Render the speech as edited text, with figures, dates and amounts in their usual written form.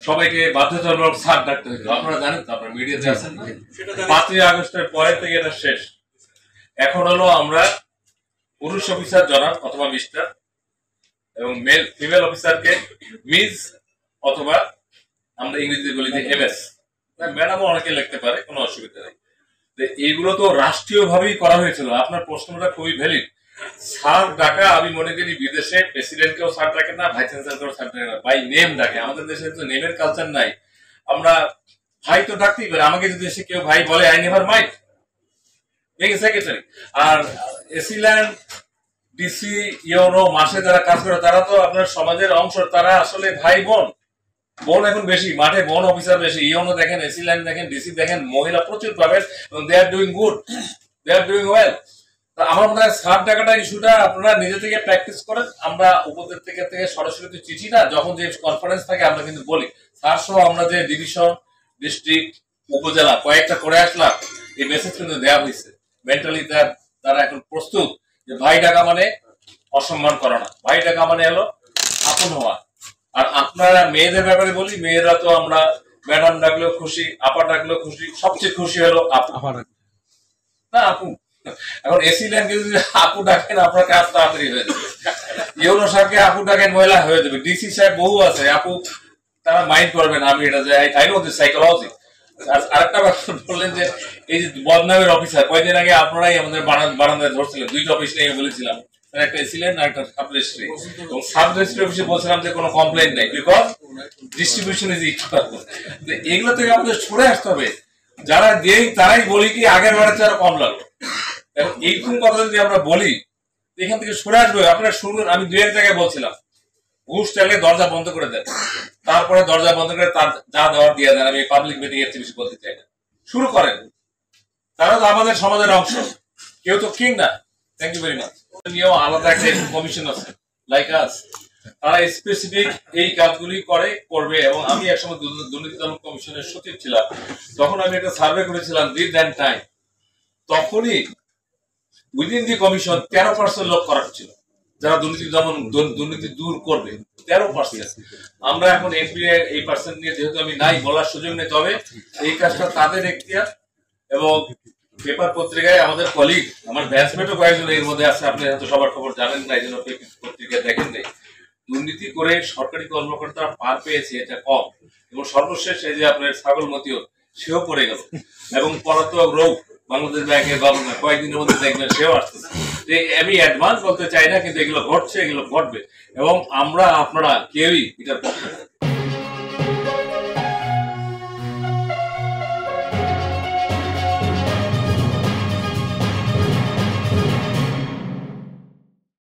সবাইকে বাধ্যতামূলক স্যার ডাকতে হইতো। আপনারা জানেন তো, আপনারা মিডিয়াতে আছেন না, 5ই আগস্টের পরের থেকে এটা শেষ। এখন হলো আমরা পুরুষ অফিসার জনাব অথবা মিস্টার এবং মেল ফিমেল অফিসারকে মিস অথবা আমরা ইংরেজিতে বলি যে এমএস, ম্যাডামও অনেকে লিখতে পারে, কোনো অসুবিধা নেই। এইগুলো তো রাষ্ট্রীয় ভাবেই করা হয়েছিল। আপনার প্রশ্নটা খুবই ভ্যালিড। স্যার ডাকা আমি মনে করি বিদেশে প্রেসিডেন্টকেও স্যার ডাকে না, ভাইস চ্যান্সেলরকেও স্যার ডাকে না, বাই নেম ডাকে। আমাদের দেশে তো নেমের কালচার নাই। আমরা ভাই তো ডাকতেই পারি। আমাকে যদি এসে কেউ ভাই বলে, আই নেভার মাইন্ড, সেক্রেটারি। আর এসিল্যান্ড ডিসি ইউনো মাসে যারা কাজ করে তারা তো আপনার সমাজের অংশ, তারা আসলে ভাই বোন। বোন এখন বেশি, মাঠে বোন অফিসার বেশি। ইউনো দেখেন, এসিল্যান্ড দেখেন, ডিসি দেখেন, মহিলা প্রচুর পাবেন এবং they are doing good, they are doing well. আমার মনে হয় স্যার ডাকাটা ইস্যুটা আপনারা নিজে থেকে প্র্যাকটিস করেন। আমরা উপদের থেকে সরাসরি তো চিঠি না, যখন যে কনফারেন্স থাকে আমরা কিন্তু বলি স্যার সহ আমরা যে ডিভিশন, ডিস্ট্রিক্ট, উপজেলা কয়েকটা করে আসলাম, এই মেসেজ কিন্তু দেওয়া হয়েছে। মেন্টালি তারা এখন প্রস্তুত যে ভাই ডাকা মানে অসম্মান করা না, ভাই ডাকা মানে হলো আপন হওয়া। আর আপনারা মেয়েদের ব্যাপারে বলি, মেয়েরা তো আমরা ম্যাডাম ডাকলেও খুশি, আপা ডাকলেও খুশি, সবচেয়ে খুশি হলো আপু না আপু। এখন এসিল্যান্ডকে যদি আপু ডাকেন আপনার কাজ তাড়াতাড়ি হয়ে যাবে। ইউনো সাহেবকে আপু ডাকেন, মহিলা হয়ে যাবে। ডিসি সাহেব বহু আছে আপু, তারা মাইন্ড করবেন। আমি এটা যে আই নো দিস সাইকোলজি। আরেকটা ব্যাপার বললেন যে এই যে বদনামের অফিসার, কয়েকদিন আগে আপনারাই আমাদের বারান্দায় ধরছিলেন, 2টা অফিস নিয়ে বলেছিলাম, একটা এসিল্যান্ড আর একটা সাব রেজিস্ট্রি। এবং সাব রেজিস্ট্রি অফিসে বলছিলাম যে কোনো কমপ্লেন নেই, বিকজ ডিস্ট্রিবিউশন ইজ ইকুয়াল। এগুলো থেকে আমাদের সরে আসতে হবে। যারা দেই তারাই বলি কি আগের বারের চেয়ে আরো কম লাগলো। এখন এইরকম কথা যদি আমরা বলি, এখান থেকে সরে আসবে। আপনারা শুনুন, আমি 2-1 জায়গায় বলছিলাম ঘুষ চাইলে দরজা বন্ধ করে দেন, তারপরে দরজা বন্ধ করে তার যা দেওয়ার দিয়ে দেন। আমি পাবলিক মিটিং এর বেশি বলতে চাই না। শুরু করেন, তারা তো আমাদের সমাজের অংশ, কেউ তো কিং না। Thank you very much. নিয়েও আলাদা একটা কমিশন আছে লাইক আস, তারা স্পেসিফিক এই কাজগুলি করবে। এবং আমি একসময় দুর্নীতি দমন কমিশনের সচিব ছিলাম, তখন আমি একটা সার্ভে করেছিলাম উইথ দ্যাট টাইম। তখনই উইদিন দি কমিশন 13% লোক করার ছিল যারা দুর্নীতি দূর করবে, 13%। আমরা এখন এফবিআই এই পার্সেন্ট নিয়ে যেহেতু আমি নাই, বলার সুযোগ নেই। তবে এই কাজটা তাদের এখতিয়ার। এবং পেপার পত্রিকায় আমাদের কলিগ, আমার ব্যাচমেটও কয়েকজন এর মধ্যে আছে, আপনি হয়তো সবার খবর জানেন না, এই জন্য পত্রিকা দেখেন নাই। দুর্নীতি করে সরকারি কর্মকর্তারা পার পেয়েছে এটা কম। এবং সর্বশেষ এই যে আপনার ছাগলমতিও, সেও পড়ে গেল। এবং পলাতক রোগ বাংলাদেশ ব্যাংকের গভর্নর কয়েকদিনের মধ্যে দেখবেন সেও আসতেছে। আমি অ্যাডভান্স বলতে চাই না, কিন্তু এগুলো ঘটছে, এগুলো ঘটবে। এবং আমরা আপনারা কেউই এটার পক্ষে